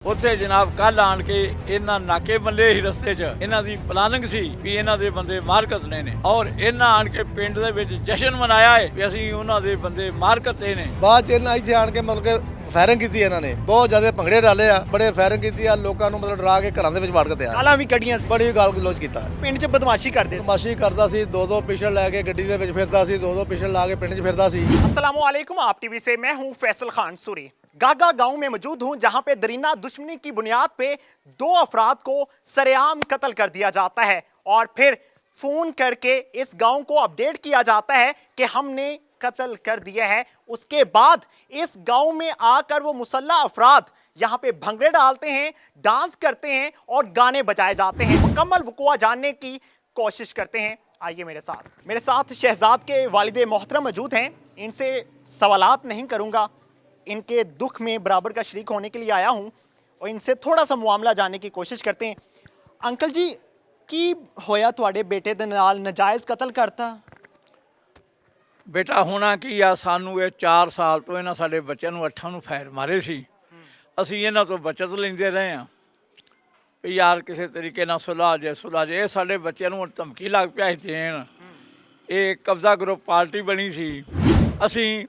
ਉੱਥੇ ਜਨਾਬ ਕੱਲ ਆਣ ਕੇ ਇਹਨਾਂ ਨਾਕੇ ਬੰਦੇ ਹੀ ਰਸਤੇ 'ਚ ਇਹਨਾਂ ਦੀ ਪਲਾਨਿੰਗ ਸੀ ਵੀ ਇਹਨਾਂ ਦੇ ਬੰਦੇ ਮਾਰ ਕੱਟਣੇ ਨੇ ਔਰ ਇਹਨਾਂ ਆਣ ਕੇ ਪਿੰਡ ਦੇ ਵਿੱਚ ਜਸ਼ਨ ਮਨਾਇਆ ਹੈ ਵੀ ਅਸੀਂ ਉਹਨਾਂ ਦੇ ਬੰਦੇ ਮਾਰ ਕੱਟੇ ਨੇ। ਬਾਅਦ ਚ ਇਹਨਾਂ ਇੱਥੇ ਆਣ ਕੇ ਮਤਲਬ ਕਿ ਫਾਇਰਿੰਗ ਕੀਤੀ ਇਹਨਾਂ ਨੇ, ਬਹੁਤ ਜ਼ਿਆਦਾ ਭੰਗੜੇ ਡਾਲੇ ਆ, ਬੜੇ ਫਾਇਰਿੰਗ ਕੀਤੀ ਆ, ਲੋਕਾਂ ਨੂੰ ਮਤਲਬ ਡਰਾ ਕੇ ਘਰਾਂ ਦੇ ਵਿੱਚ ਵੜ ਕੇ ਆ, ਗਾਲਾਂ ਵੀ ਕੱਢੀਆਂ ਸੀ, ਬੜੀ ਗਾਲ ਗਲੋਚ ਕੀਤਾ। ਪਿੰਡ 'ਚ ਬਦਮਾਸ਼ੀ ਕਰਦੇ ਸੀ। ਬਦਮਾਸ਼ੀ ਕਰਦਾ ਸੀ, ਦੋ ਪਿਛੜ ਲੈ ਕੇ ਗੱਡੀ ਦੇ ਵਿੱਚ ਫਿਰਦਾ ਸੀ, ਦੋ ਪਿਛੜ ਲਾ ਕੇ ਪਿੰਡ 'ਚ ਫਿਰਦਾ ਸੀ। अस्सलामुअलैकुम, आप टीवी से मैं हूं फैसल खान सूरी। गागा गांव में मौजूद हूं जहां पे दरीना दुश्मनी की बुनियाद पे 2 अफराद को सरेआम कत्ल कर दिया जाता है और फिर फोन करके इस गांव को अपडेट किया जाता है कि हमने कत्ल कर दिया है। उसके बाद इस गांव में आकर वो मुसल्ला अफराद यहाँ पे भंगड़े डालते हैं, डांस करते हैं और गाने बजाए जाते हैं। मुकम्मल वक़ुआ जानने की कोशिश करते हैं, आइए मेरे साथ शहजाद के वालिद मोहतरम मौजूद हैं। इनसे सवालात नहीं करूँगा, इनके दुख में बराबर का शरीक होने के लिए आया हूँ और इनसे थोड़ा सा मामला जानने की कोशिश करते हैं। अंकल जी, की होया तुहाडे बेटे दे नाल नजायज़ कत्ल करता? ਬੇਟਾ ਹੋਣਾ ਕੀ ਆ, ਸਾਨੂੰ ਇਹ 4 ਸਾਲ ਤੋਂ ਇਹਨਾਂ ਸਾਡੇ ਬੱਚਿਆਂ ਨੂੰ 8 ਨੂੰ ਫਾਇਰ ਮਾਰੇ ਸੀ। ਅਸੀਂ ਇਹਨਾਂ ਤੋਂ ਬਚਤ ਲੈਂਦੇ ਰਹੇ ਹਾਂ ਵੀ ਯਾਰ ਕਿਸੇ ਤਰੀਕੇ ਨਾਲ ਸੁਲ੍ਹਾ ਜੇ ਇਹ ਸਾਡੇ ਬੱਚਿਆਂ ਨੂੰ ਹੁਣ ਧਮਕੀ ਲੱਗ ਪਿਆ ਸੀ ਦੇਣ। ਇਹ ਕਬਜ਼ਾ ਗਰੁੱਪ ਪਾਰਟੀ ਬਣੀ ਸੀ। ਅਸੀਂ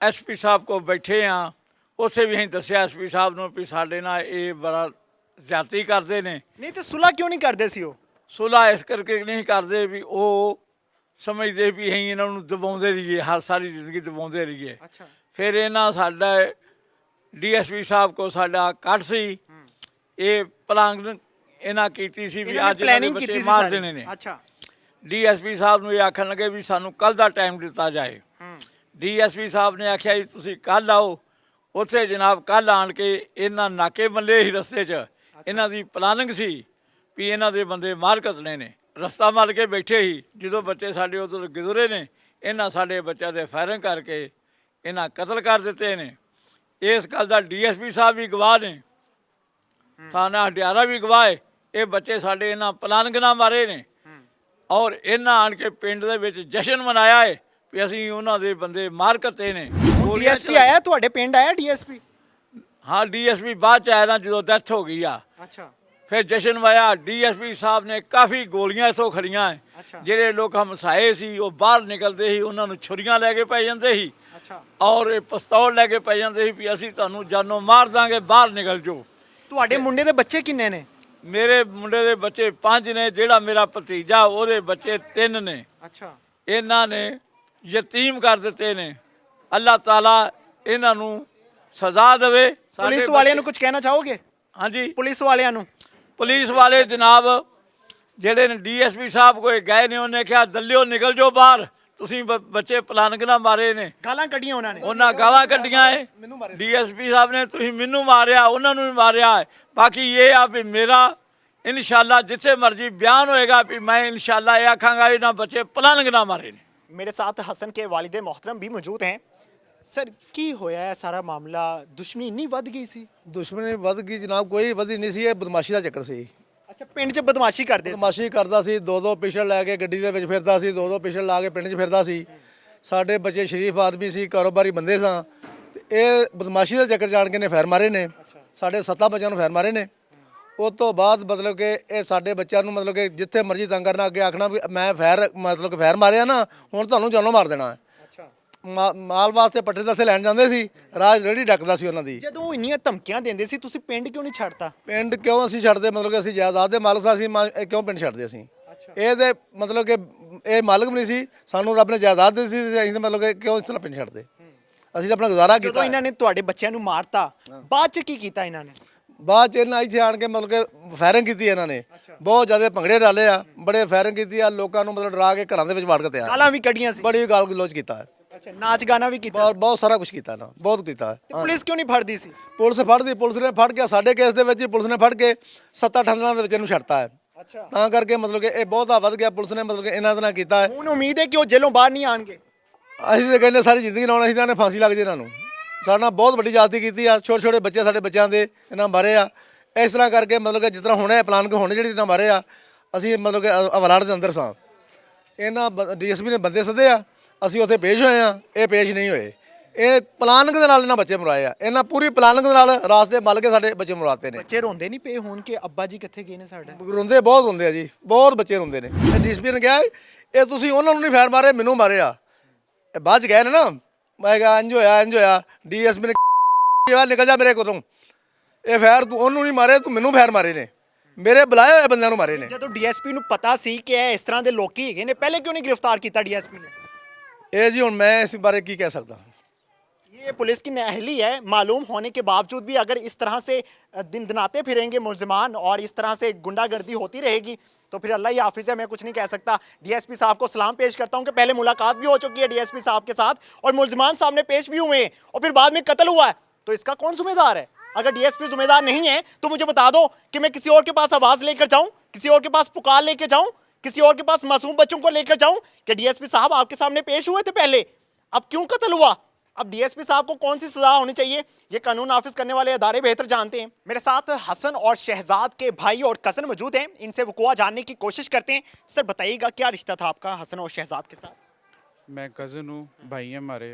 ਐਸਪੀ ਸਾਹਿਬ ਕੋਲ ਬੈਠੇ ਹਾਂ, ਉੱਥੇ ਵੀ ਅਸੀਂ ਦੱਸਿਆ ਐਸਪੀ ਸਾਹਿਬ ਨੂੰ ਵੀ ਸਾਡੇ ਨਾਲ ਇਹ ਬੜਾ ਜ਼ਿਆਦਤੀ ਕਰਦੇ ਨੇ। नहीं तो सुलह क्यों नहीं करते सी वो? ਸੁਲ੍ਹਾ ਇਸ ਕਰਕੇ ਨਹੀਂ ਕਰਦੇ ਵੀ ਉਹ ਸਮਝਦੇ ਵੀ ਅਸੀਂ ਇਹਨਾਂ ਨੂੰ ਦਬਾਉਂਦੇ ਰਹੀਏ, ਹਰ ਸਾਰੀ ਜ਼ਿੰਦਗੀ ਦਬਾਉਂਦੇ ਰਹੀਏ। अच्छा, ਫਿਰ ਇਹਨਾਂ ਸਾਡਾ ਡੀਐਸਪੀ ਸਾਹਿਬ ਕੋ ਸਾਡਾ ਕੱਟ ਸੀ, ਇਹ ਪਲਾਨ ਇਹਨਾਂ ਕੀਤੀ ਸੀ ਵੀ ਅੱਜ ਇਹਨਾਂ ਦੇ प्लानिंग ਬੱਚੇ की ਮਾਰ ਦੇਣੇ ਨੇ। अच्छा, ਡੀਐਸਪੀ ਸਾਹਿਬ ਨੂੰ ਇਹ ਆਖਣ ਲੱਗੇ ਵੀ ਸਾਨੂੰ ਕੱਲ ਦਾ ਟਾਈਮ ਦਿੱਤਾ ਜਾਏ। ਡੀਐਸਪੀ ਸਾਹਿਬ ਨੇ ਆਖਿਆ ਜੀ ਤੁਸੀਂ ਕੱਲ ਆਓ। ਉੱਥੇ ਜਨਾਬ ਕੱਲ ਆਣ ਕੇ ਇਹਨਾਂ ਨਾਕੇ ਬੰਦੇ ਹੀ ਰਸਤੇ 'ਚ ਇਹਨਾਂ ਦੀ ਪਲਾਨਿੰਗ ਸੀ ਵੀ ਇਹਨਾਂ ਦੇ ਬੰਦੇ ਮਾਰ ਕੱਟਣੇ ਨੇ। ਰਸਤਾ ਮੱਲ ਕੇ ਬੈਠੇ ਸੀ, ਜਦੋਂ ਬੱਚੇ ਸਾਡੇ ਉੱਧਰ ਗੁਜ਼ਰੇ ਨੇ ਇਹਨਾਂ ਸਾਡੇ ਬੱਚਿਆਂ ਦੇ ਫਾਇਰਿੰਗ ਕਰਕੇ ਇਹਨਾਂ ਕਤਲ ਕਰ ਦਿੱਤੇ ਨੇ। ਇਸ ਗੱਲ ਦਾ ਡੀਐਸਪੀ ਸਾਹਿਬ ਵੀ ਗਵਾਹ ਨੇ, ਥਾਣਾ ਹਟਿਆਰਾ ਵੀ ਗਵਾਹ ਹੈ। ਇਹ ਬੱਚੇ ਸਾਡੇ ਇਹਨਾਂ ਪਲਾਨਿੰਗ ਨਾਲ ਮਾਰੇ ਨੇ ਔਰ ਇਹਨਾਂ ਆਣ ਕੇ ਪਿੰਡ ਦੇ ਵਿੱਚ ਜਸ਼ਨ ਮਨਾਇਆ ਹੈ ਵੀ ਅਸੀਂ ਉਹਨਾਂ ਦੇ ਬੰਦੇ ਮਾਰ ਕੱਟੇ ਨੇ। डीएसपी आया तुहाडे पिंड आया डीएसपी? ਹਾਂ ਡੀਐਸਪੀ ਬਾਅਦ ਚ ਆਇਆ ਨਾ, ਜਦੋਂ ਡੈਥ ਹੋ ਗਈ ਆ अच्छा, ਫਿਰ ਜਸ਼ਨ ਮਨਾਇਆ। ਡੀਐਸਪੀ ਸਾਹਿਬ ਨੇ ਕਾਫੀ ਗੋਲੀਆਂ ਇੱਥੋਂ ਖੜੀਆਂ ਹੈ। अच्छा, ਜਿਹੜੇ ਲੋਕ ਹਮਸਾਏ ਸੀ ਉਹ ਬਾਹਰ ਨਿਕਲਦੇ ਸੀ, ਉਹਨਾਂ ਨੂੰ ਛੁਰੀਆਂ ਲੈ ਕੇ ਪੈ ਜਾਂਦੇ ਸੀ अच्छा। ਔਰ ਇਹ ਪਿਸਤੌਲ ਲੈ ਕੇ ਪੈ ਜਾਂਦੇ ਸੀ ਵੀ ਅਸੀਂ ਤੁਹਾਨੂੰ ਜਾਨੋਂ ਮਾਰ ਦਾਂਗੇ, ਬਾਹਰ ਨਿਕਲ ਜਾਓ। ਤੁਹਾਡੇ ਮੁੰਡੇ ਦੇ ਬੱਚੇ ਕਿੰਨੇ ਨੇ? ਮੇਰੇ ਮੁੰਡੇ ਦੇ ਬੱਚੇ 5 ਨੇ, ਜਿਹੜਾ ਮੇਰਾ ਭਤੀਜਾ ਉਹਦੇ ਬੱਚੇ 3 ਨੇ। ਅੱਛਾ, ਇਹਨਾਂ ਨੇ ਯਤੀਮ ਕਰ ਦਿੱਤੇ ਨੇ। ਅੱਲਾਹ ਤਾਲਾ ਇਹਨਾਂ ਨੂੰ ਸਜ਼ਾ ਦੇਵੇ। ਪੁਲਿਸ ਵਾਲਿਆਂ ਨੂੰ ਕੁਝ ਕਹਿਣਾ ਚਾਹੋਗੇ? ਹਾਂਜੀ, ਪੁਲਿਸ ਵਾਲਿਆਂ ਨੂੰ? ਪੁਲਿਸ ਵਾਲੇ ਜਨਾਬ ਜਿਹੜੇ ਨੇ ਡੀਐਸਪੀ ਸਾਹਿਬ ਕੋਲ ਗਏ ਨੇ, ਉਹਨੇ ਕਿਹਾ ਦੱਲਿਓ ਨਿਕਲ ਜਾਓ ਬਾਹਰ, ਤੁਸੀਂ ਬੱਚੇ ਪਲਾਨਿੰਗ ਨਾਲ ਮਾਰੇ ਨੇ। ਗਾਲਾਂ ਕੱਢੀਆਂ ਉਹਨਾਂ ਨੇ? ਉਹਨਾਂ ਗਾਲਾਂ ਕੱਢੀਆਂ ਏ। ਡੀਐਸਪੀ ਸਾਹਿਬ ਨੇ ਤੁਸੀਂ ਮੈਨੂੰ ਮਾਰਿਆ, ਉਹਨਾਂ ਨੂੰ ਵੀ ਮਾਰਿਆ ਹੈ। ਬਾਕੀ ਇਹ ਆ ਵੀ ਮੇਰਾ ਇਨਸ਼ਾਅੱਲਾ ਜਿੱਥੇ ਮਰਜ਼ੀ ਬਿਆਨ ਹੋਏਗਾ ਵੀ ਮੈਂ ਇਨਸ਼ਾਅੱਲਾ ਇਹ ਆਖਾਂਗਾ ਇਹਨਾਂ ਬੱਚੇ ਪਲਾਨਿੰਗ ਨਾਲ ਮਾਰੇ ਨੇ। मेरे साथ हसन के वालिद मोहतरम भी मौजूद हैं। सर, की होया है सारा मामला? दुश्मनी इन्नी वध गई सी? ਦੁਸ਼ਮਣੀ ਵੱਧ ਗਈ ਜਨਾਬ, ਕੋਈ ਵਧੀ ਨਹੀਂ ਸੀ, ਇਹ ਬਦਮਾਸ਼ੀ ਦਾ ਚੱਕਰ ਸੀ। अच्छा, पिंड 'ਚ ਬਦਮਾਸ਼ੀ ਕਰਦੇ ਸੀ? ਬਦਮਾਸ਼ੀ ਕਰਦਾ ਸੀ, ਦੋ ਪਿਛੜ ਲੈ ਕੇ ਗੱਡੀ ਦੇ ਵਿੱਚ ਫਿਰਦਾ ਸੀ, ਦੋ ਪਿਛੜ ਲਾ ਕੇ ਪਿੰਡ 'ਚ ਫਿਰਦਾ ਸੀ। ਸਾਡੇ ਬੱਚੇ ਸ਼ਰੀਫ ਆਦਮੀ ਸੀ, ਕਾਰੋਬਾਰੀ ਬੰਦੇ ਸਾਂ, ਤੇ ਇਹ ਬਦਮਾਸ਼ੀ ਦਾ ਚੱਕਰ ਜਾਣ ਕੇ ਨੇ ਫੈਰ ਮਾਰੇ ਨੇ। ਸਾਡੇ 7 ਬੱਚਿਆਂ ਨੂੰ ਫੈਰ ਮਾਰੇ ਨੇ। ਉਸ ਤੋਂ ਬਾਅਦ ਮਤਲਬ ਕਿ ਇਹ ਸਾਡੇ ਬੱਚਿਆਂ ਨੂੰ ਮਤਲਬ ਕਿ ਜਿੱਥੇ ਮਰਜ਼ੀ ਤੰਗ ਕਰਨਾ, ਅੱਗੇ ਆਖਣਾ ਵੀ ਮੈਂ ਫੈਰ ਮਤਲਬ ਕਿ ਫੈਰ ਮਾਰਿਆ ਨਾ, ਹੁਣ ਤੁਹਾਨੂੰ ਜਾਨੋਂ ਮਾਰ ਦੇਣਾ ਹੈ। ਅੱਛਾ, ਮਾਲ ਵਾਸਤੇ ਪੱਠੇ ਦੱਸੇ ਲੈਣ ਜਾਂਦੇ ਸੀ, ਰਾਜ ਰੇਹੜੀ ਡੱਕਦਾ ਸੀ ਉਹਨਾਂ ਦੀ। ਜਦੋਂ ਉਹ ਇੰਨੀਆਂ ਧਮਕੀਆਂ ਦਿੰਦੇ ਸੀ, ਤੁਸੀਂ ਪਿੰਡ ਕਿਉਂ ਨਹੀਂ ਛੱਡਤਾ? ਪਿੰਡ ਕਿਉਂ ਅਸੀਂ ਛੱਡਦੇ, ਮਤਲਬ ਕਿ ਅਸੀਂ ਜਾਇਦਾਦ ਦੇ ਮਾਲਕ ਸਾਂ, ਅਸੀਂ ਇਹ ਕਿਉਂ ਪਿੰਡ ਛੱਡਦੇ ਅਸੀਂ? ਇਹਦੇ ਮਤਲਬ ਕਿ ਇਹ ਮਾਲਕ ਵੀ ਨਹੀਂ ਸੀ, ਸਾਨੂੰ ਰੱਬ ਨੇ ਜਾਇਦਾਦ ਦਿੱਤੀ ਸੀ, ਅਸੀਂ ਤਾਂ ਮਤਲਬ ਕਿ ਕਿਉਂ ਇਸ ਤਰ੍ਹਾਂ ਪਿੰਡ ਛੱਡਦੇ? ਅਸੀਂ ਤਾਂ ਆਪਣਾ ਗੁਜ਼ਾਰਾ ਜਦੋਂ ਕੀਤਾ। ਇਹਨਾਂ ਨੇ ਤੁਹਾਡੇ ਬੱਚਿਆਂ ਨੂੰ ਮਾਰਤਾ, ਬਾਅਦ 'ਚ ਕੀ ਕੀਤਾ ਇਹਨਾਂ ਨੇ? ਬਾਅਦ ਚ ਇਹਨਾਂ ਇੱਥੇ ਆਣ ਕੇ ਮਤਲਬ ਕਿ ਫਾਇਰਿੰਗ ਕੀਤੀ ਇਹਨਾਂ ਨੇ, ਬਹੁਤ ਜ਼ਿਆਦਾ ਭੰਗੜੇ ਡਾਲੇ ਆ, ਬੜੇ ਫਾਇਰਿੰਗ ਕੀਤੀ ਆ, ਲੋਕਾਂ ਨੂੰ ਮਤਲਬ ਡਰਾ ਕੇ ਘਰਾਂ ਦੇ ਵਿੱਚ ਵੜ ਕੇ ਆ, ਗਾਲਾਂ ਵੀ ਕੱਢੀਆਂ ਸੀ? ਬੜੀ ਗਾਲ ਗਲੋਚ ਕੀਤਾ ਹੈ। ਅੱਛਾ, ਨਾਚ ਗਾਣਾ ਵੀ ਕੀਤਾ? ਬਹੁਤ ਸਾਰਾ ਕੁਝ ਕੀਤਾ ਨਾ, ਬਹੁਤ ਕੀਤਾ। ਤੇ ਪੁਲਿਸ ਕਿਉਂ ਨਹੀਂ ਫੜਦੀ ਸੀ? ਪੁਲਿਸ ਫੜਦੀ, ਪੁਲਿਸ ਨੇ ਫੜ ਕੇ ਸਾਡੇ ਕੇਸ ਦੇ ਵਿੱਚ ਹੀ ਪੁਲਿਸ ਨੇ ਫੜ ਕੇ 7-8 ਦਿਨਾਂ ਦੇ ਵਿੱਚ ਇਹਨੂੰ ਛੱਡਤਾ ਹੈ। ਅੱਛਾ, ਤਾਂ ਕਰਕੇ ਮਤਲਬ ਕਿ ਇਹ ਬਹੁਤਾ ਵੱਧ ਗਿਆ, ਪੁਲਿਸ ਨੇ ਮਤਲਬ ਕਿ ਇਹਨਾਂ ਦੇ ਨਾਲ ਕੀਤਾ ਹੈ। ਹੁਣ ਉਮੀਦ ਹੈ ਕਿ ਉਹ ਜੇਲੋਂ ਬਾਹਰ ਨਹੀਂ ਆਣਗੇ? ਅਸੀਂ ਤਾਂ ਕਹਿੰਦੇ ਸਾਰੀ ਜ਼ਿੰਦਗੀ ਲਾਉਣਾ, ਅਸੀਂ ਤਾਂ ਇਹਨੇ ਫਾਂਸੀ ਲੱਗ ਜੇ ਇਹਨਾਂ ਨੂੰ। ਸਾਡੇ ਨਾਲ ਬਹੁਤ ਵੱਡੀ ਜ਼ਿਆਦਤੀ ਕੀਤੀ ਆ, ਛੋਟੇ ਛੋਟੇ ਬੱਚੇ ਸਾਡੇ ਬੱਚਿਆਂ ਦੇ ਇਹਨਾਂ ਮਾਰੇ ਆ। ਇਸ ਤਰ੍ਹਾਂ ਕਰਕੇ ਮਤਲਬ ਕਿ ਜਿਸ ਤਰ੍ਹਾਂ ਹੋਣਾ ਪਲਾਨ ਕੇ ਹੋਣੇ ਜਿਹੜੀ ਇਹਨਾਂ ਮਾਰੇ ਆ, ਅਸੀਂ ਮਤਲਬ ਕਿ ਅਵਲਾੜ ਦੇ ਅੰਦਰ ਸਾਂ। ਇਹਨਾਂ ਡੀਐਸਪੀ ਨੇ ਬੰਦੇ ਸੱਦੇ ਆ, ਅਸੀਂ ਉੱਥੇ ਪੇਸ਼ ਹੋਏ ਆ, ਇਹ ਪੇਸ਼ ਨਹੀਂ ਹੋਏ। ਇਹ ਪਲਾਨਿੰਗ ਦੇ ਨਾਲ ਇਹਨਾਂ ਬੱਚੇ ਮਰਾਏ ਆ, ਇਹਨਾਂ ਪੂਰੀ ਪਲਾਨਿੰਗ ਦੇ ਨਾਲ ਰਾਸਤੇ ਮਲ ਕੇ ਸਾਡੇ ਬੱਚੇ ਮਰਾਤੇ ਨੇ। ਬੱਚੇ ਰੋਂਦੇ ਨਹੀਂ ਪਏ ਹੁਣ ਕਿ ਅੱਬਾ ਜੀ ਕਿੱਥੇ ਗਏ ਨੇ ਸਾਡੇ? ਰੋਂਦੇ ਬਹੁਤ ਹੁੰਦੇ ਆ ਜੀ, ਬਹੁਤ ਬੱਚੇ ਰੋਂਦੇ ਨੇ। ਡੀਐਸਪੀ ਨੇ ਕਿਹਾ ਇਹ ਤੁਸੀਂ ਉਹਨਾਂ ਨੂੰ ਨਹੀਂ ਫੈਰ ਮਾਰੇ, ਮੈਨੂੰ ਮਾਰੇ ਆ। ਇਹ ਬਾਅਦ ਚ ਗਏ ਨੇ ਨਾ, ਮੈਂ ਕਿਹਾ ਇੰਜ ਹੋਇਆ। ਡੀਐਸਪੀ ਨੇ ਕਿਹਾ ਨਿਕਲ ਜਾ ਮੇਰੇ ਕੋਲੋਂ, ਇਹ ਫੈਰ ਤੂੰ ਉਹਨੂੰ ਨਹੀਂ ਮਾਰੇ, ਤੂੰ ਮੈਨੂੰ ਫੈਰ ਮਾਰੇ ਨੇ, ਮੇਰੇ ਬੁਲਾਏ ਹੋਏ ਬੰਦਿਆਂ ਨੂੰ ਮਾਰੇ ਨੇ। ਜਦੋਂ ਡੀਐਸਪੀ ਨੂੰ ਪਤਾ ਸੀ ਕਿ ਇਹ ਇਸ ਤਰ੍ਹਾਂ ਦੇ ਲੋਕੀ ਹੈਗੇ ਨੇ, ਪਹਿਲੇ क्यों नहीं गिरफ्तार किया डीएसपी ने? ਇਹ ਜੀ ਹੁਣ ਮੈਂ ਇਸ ਬਾਰੇ ਕੀ ਕਹਿ ਸਕਦਾ। ये पुलिस की नाअहली है, मालूम होने के बावजूद भी अगर इस तरह से दिन दिनाते फिरेंगे मुलजमान और इस तरह से गुंडागर्दी होती रहेगी तो फिर अल्लाह ही हाफिज़ है, मैं कुछ नहीं कह सकता। डीएसपी साहब को सलाम पेश करता हूं कि पहले मुलाकात भी हो चुकी है डीएसपी साहब के साथ और मुलजमान सामने पेश भी हुए हैं और फिर बाद में कत्ल हुआ है, तो इसका कौन जिम्मेदार है? अगर डीएसपी जिम्मेदार नहीं है तो मुझे बता दो कि मैं किसी और के पास आवाज़ लेकर जाऊँ, किसी और के पास पुकार लेकर जाऊँ, किसी और के पास मासूम बच्चों को लेकर जाऊँ कि डीएसपी साहब आपके सामने पेश हुए थे पहले, अब क्यों कत्ल हुआ? अब डीएसपी साहब को कौन सी सजा होनी चाहिए, ये कानून नाफिज करने वाले अदारे बेहतर जानते हैं। मेरे साथ हसन और शहजाद के भाई और कज़न मौजूद हैं, इनसे वक़ुआ जानने की कोशिश करते हैं। सर बताइएगा क्या रिश्ता था आपका हसन और शहजाद के साथ? मैं कज़न हूँ, भाई हैं हमारे,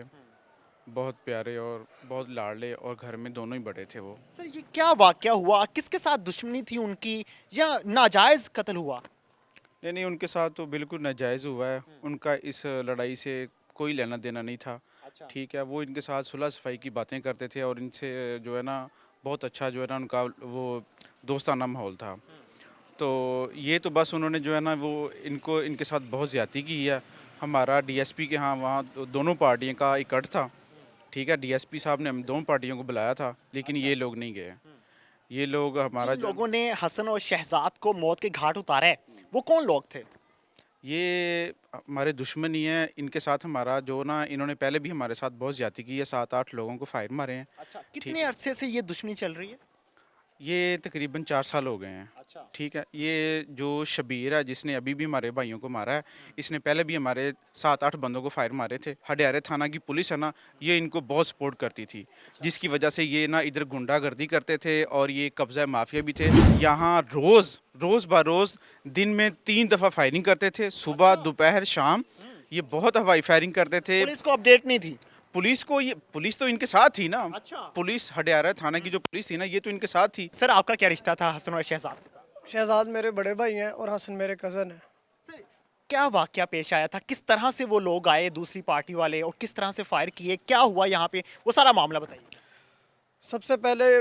बहुत प्यारे और बहुत लाडले, और घर में दोनों ही बड़े थे वो। सर ये क्या वाक़या हुआ, किसके साथ दुश्मनी थी उनकी या नाजायज़ कत्ल हुआ? नहीं, उनके साथ तो बिल्कुल नाजायज़ हुआ है, उनका इस लड़ाई से कोई लेना देना नहीं था। ठीक है, वो इनके साथ सुलह सफाई की बातें करते थे और इनसे जो है ना बहुत अच्छा जो है ना उनका वो दोस्ताना माहौल था। तो ये तो बस उन्होंने जो है ना वो इनके साथ बहुत ज़्यादती की है। हमारा डीएसपी के यहाँ वहाँ दोनों पार्टियों का इकट्ठ था। ठीक है, डीएसपी साहब ने हम दोनों पार्टियों को बुलाया था, लेकिन ये लोग नहीं गए। ये लोग हमारा जिन लोगों ने हसन और शहजाद को मौत के घाट उतारा है वो कौन लोग थे? ये हमारे दुश्मन ही हैं। इनके साथ हमारा जो ना इन्होंने पहले भी हमारे साथ बहुत ज़्यादती की है, 7-8 लोगों को फायर मारे हैं। अच्छा, कितने अरसे से ये दुश्मनी चल रही है? ये तकरीबन 4 साल हो गए हैं। अच्छा। ठीक है, ये जो शबीर है जिसने अभी भी हमारे भाइयों को मारा है, इसने पहले भी हमारे 7-8 बंदों को फायर मारे थे। हडियारे थाना की पुलिस है ना, ये इनको बहुत सपोर्ट करती थी, जिसकी वजह से ये ना इधर गुंडागर्दी करते थे और ये कब्जा माफिया भी थे। यहाँ रोज़ ब रोज़ दिन में 3 दफ़ा फायरिंग करते थे, सुबह दोपहर शाम। ये बहुत हवाई फायरिंग करते थे। पुलिस को अपडेट नहीं थी? पुलिस तो इनके साथ थी ना। अच्छा। पुलिस हडियारा थाना की जो पुलिस थी ना, ये तो इनके साथ थी। सर आपका क्या रिश्ता था हसन और शहजाद के साथ? शहजाद मेरे बड़े भाई हैं और हसन मेरे कज़न हैं। सर क्या वाकया पेश आया था, किस तरह से वो लोग आए दूसरी पार्टी वाले और किस तरह से फायर किए, क्या हुआ यहाँ पे, वो सारा मामला बताइए। सबसे पहले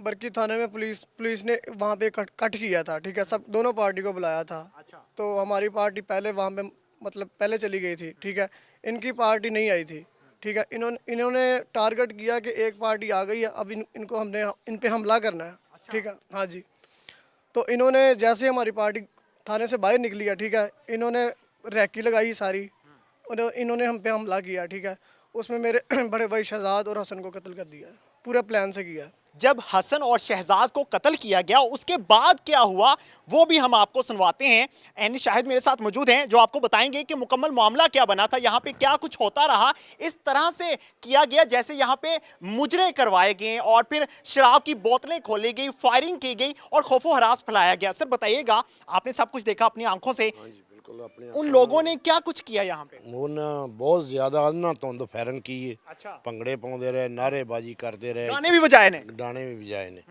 बरकी थाने में पुलिस ने वहाँ पे कट किया था। ठीक है, सब दोनों पार्टी को बुलाया था। अच्छा। तो हमारी पार्टी पहले वहाँ पे मतलब पहले चली गई थी। ठीक है, इनकी पार्टी नहीं आई थी। ठीक है, इन्होंने टारगेट किया कि एक पार्टी आ गई है, अब इनको हमने इन पे हमला करना है। अच्छा। ठीक है, हाँ जी। तो इन्होंने जैसे ही हमारी पार्टी थाने से बाहर निकली है, ठीक है, इन्होंने रैकी लगाई सारी और इन्होंने हम पे हमला किया। ठीक है, उसमें मेरे बड़े भाई शहजाद और हसन को कत्ल कर दिया है, पूरे प्लान से किया है। जब हसन और शहजाद को कत्ल किया गया उसके बाद क्या हुआ वो भी हम आपको सुनवाते हैं। एनी शाहिद मेरे साथ मौजूद हैं जो आपको बताएंगे कि मुकम्मल मामला क्या बना था, यहाँ पे क्या कुछ होता रहा। इस तरह से किया गया जैसे यहाँ पे मुजरे करवाए गए और फिर शराब की बोतलें खोली गई, फायरिंग की गई और खौफो हरास फैलाया गया। सर बताइएगा, आपने सब कुछ देखा अपनी आंखों से, उन लोगों ने क्या कुछ किया यहाँ पे? ਉਹਨਾਂ ਬਹੁਤ ਜ਼ਿਆਦਾ ਉਹਨਾਂ ਧੁੰਦ ਫੈਰਨ ਕੀ ਹੈ। अच्छा। ਭੰਗੜੇ ਪਾਉਂਦੇ ਰਹੇ, ਨਾਅਰੇਬਾਜ਼ੀ ਕਰਦੇ ਰਹੇ, गाने भी बजाए ने? ਗਾਣੇ ਵੀ ਵਜਾਏ ਨੇ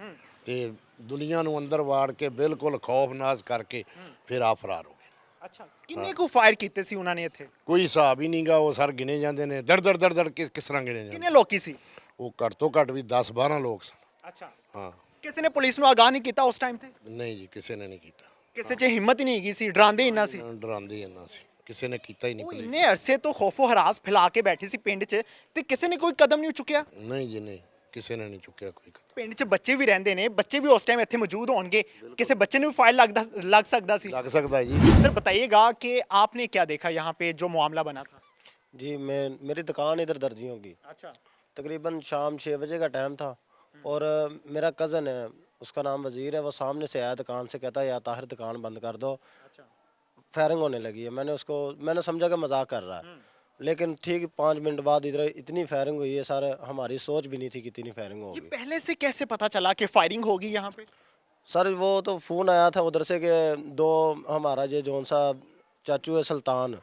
ਤੇ ਦੁਨੀਆ ਨੂੰ ਅੰਦਰ ਵਾੜ ਕੇ ਬਿਲਕੁਲ ਖੌਫਨਾਸ ਕਰਕੇ ਫਿਰ ਆ ਫਰਾਰ ਹੋ ਗਏ। अच्छा, किन्ने को फायर कीते सी उन्होंने इत्थे? ਕੋਈ ਹਿਸਾਬ ਹੀ ਨਹੀਂਗਾ, ਉਹ ਸਰ ਗਿਣੇ ਜਾਂਦੇ ਨੇ ਦੜ ਦੜ ਦੜ ਦੜ ਕਿਸ ਤਰ੍ਹਾਂ ਗਿਣੇ ਜਾਂਦੇ। किन्ने लोग सी? ਉਹ ਘੱਟ ਤੋਂ ਘੱਟ ਵੀ 10-12 ਲੋਕ ਸਨ। अच्छा। ਹਾਂ, किसी ने पुलिस ਨੂੰ आगाह नहीं किया उस टाइम ते? ਨਹੀਂ ਜੀ, ਕਿਸੇ ਨੇ ਨਹੀਂ ਕੀਤਾ। किसी च हिम्मत ही नहीं हैगी सी, डरांदे इन्ना सी। ਡਰਾਉਂਦੇ ਇੰਨਾ ਸੀ, ਕਿਸੇ ਨੇ ਕੀਤਾ ਹੀ ਨਹੀਂ। ਉਹ ਪੁਲਿਸ ਇੰਨੇ ਅਰਸੇ ਤੋਂ ਖੌਫੋ ਹਰਾਸ ਫੈਲਾ ਕੇ ਬੈਠੇ ਸੀ ਪਿੰਡ 'ਚ ਤੇ ਕਿਸੇ ਨੇ ਕੋਈ ਕਦਮ ਨਹੀਂ ਚੁੱਕਿਆ। ਨਹੀਂ ਜੀ, ਨਹੀਂ, ਕਿਸੇ ਨੇ ਨਹੀਂ ਚੁੱਕਿਆ ਕੋਈ ਕਦਮ। ਪਿੰਡ 'ਚ ਬੱਚੇ ਵੀ ਰਹਿੰਦੇ ਨੇ, ਬੱਚੇ ਵੀ ਉਸ ਟਾਈਮ ਇੱਥੇ ਮੌਜੂਦ ਹੋਣਗੇ, ਕਿਸੇ बच्चे ने भी फायर लग सकता सी। ਲੱਗ ਸਕਦਾ ਜੀ। सर बताइएगा कि आपने क्या देखा यहाँ पे जो मामला बना था? जी मेरी दुकान इधर दर्जियों की, अच्छा। तकरीबन शाम 6 बजे का टाइम था और मेरा कज़न है, उसका नाम वज़ीर है, वो सामने से आया दुकान से, कहता है या ताहिर दुकान बंद कर दो, अच्छा। फायरिंग होने लगी है। मैंने समझा कि मजाक कर रहा है, लेकिन ठीक 5 मिनट बाद इधर इतनी फायरिंग हुई है सर, हमारी सोच भी नहीं थी कि इतनी फायरिंग ये होगी। पहले से कैसे पता चला कि फायरिंग होगी यहाँ पे? सर वो तो फ़ोन आया था उधर से कि दो हमारा ये जौन सा चाचू है सुल्तान,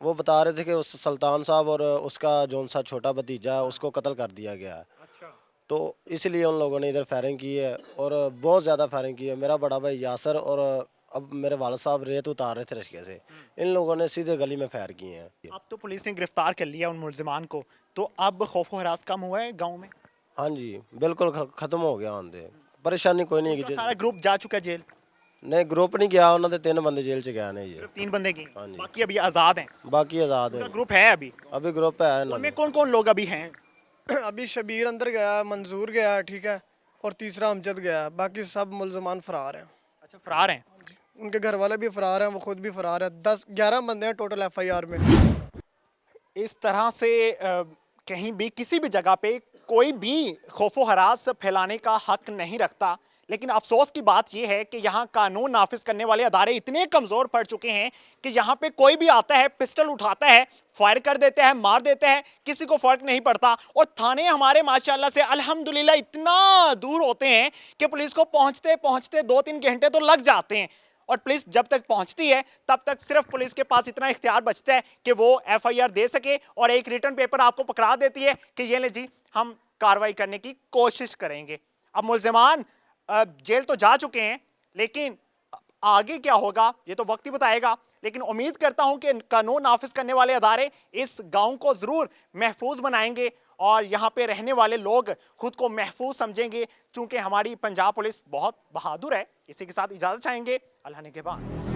वो बता रहे थे कि उस सुल्तान साहब और उसका जौन सा छोटा भतीजा है उसको कत्ल कर दिया गया है। तो इसलिए उन लोगों ने इधर फायरिंग की है और बहुत ज़्यादा फायरिंग की है। मेरा बड़ा भाई यासर और अब मेरे वालिद साहब रेत उतार रहे थे रशिया से, इन लोगों ने सीधे गली में फायर किए हैं। अब तो पुलिस ने गिरफ्तार कर लिया उन मुलजिमान को, तो अब खौफ हरास कम हुआ है गाँव में? हाँ जी, बिल्कुल ख़त्म हो गया आंदे, परेशानी कोई नहीं है कि सारा ग्रुप जा चुका है जेल? नहीं, ग्रुप नहीं गया, उन्होंने 3 बंदे जेल च गए ने जी। सिर्फ 3 बंदे की, हाँ जी। बाकी अभी आज़ाद हैं? बाकी आज़ाद है, ग्रुप है अभी? अभी ग्रुप है उनमें इन्होंने। कौन कौन लोग अभी हैं? अभी शबीर अंदर गया, मंजूर गया, ठीक है, और तीसरा अमजद गया। बाकी सब मुलजमान फरार हैं। अच्छा, फरार हैं? उनके घर वाले भी फरार हैं, वो खुद भी फरार हैं। 10-11 बंदे हैं टोटल FIR में। इस तरह से कहीं भी किसी भी जगह पे कोई भी खौफो हरास फैलाने का हक नहीं रखता, लेकिन अफसोस की बात यह है कि यहाँ कानून नाफिज करने वाले अदारे इतने कमज़ोर पड़ चुके हैं कि यहाँ पे कोई भी आता है, पिस्टल उठाता है, फायर कर देते हैं, मार देते हैं, किसी को फर्क नहीं पड़ता। और थाने हमारे माशाल्लाह से अल्हम्दुलिल्लाह इतना दूर होते हैं कि पुलिस को पहुँचते पहुँचते 2-3 घंटे तो लग जाते हैं। और पुलिस जब तक पहुंचती है तब तक सिर्फ पुलिस के पास इतना इख्तियार बचता है कि वो FIR दे सके और एक रिटर्न पेपर आपको पकड़ा देती है कि ये ले जी, हम कार्रवाई करने की कोशिश करेंगे। अब मुल्जिमान जेल तो जा चुके हैं, लेकिन आगे क्या होगा ये तो वक्त ही बताएगा। लेकिन उम्मीद करता हूं कि कानून नाफिज करने वाले अदारे इस गांव को ज़रूर महफूज बनाएंगे और यहाँ पे रहने वाले लोग खुद को महफूज समझेंगे, चूंकि हमारी पंजाब पुलिस बहुत बहादुर है। इसी के साथ इजाज़त चाहेंगे, अल्लाह ने के बाद।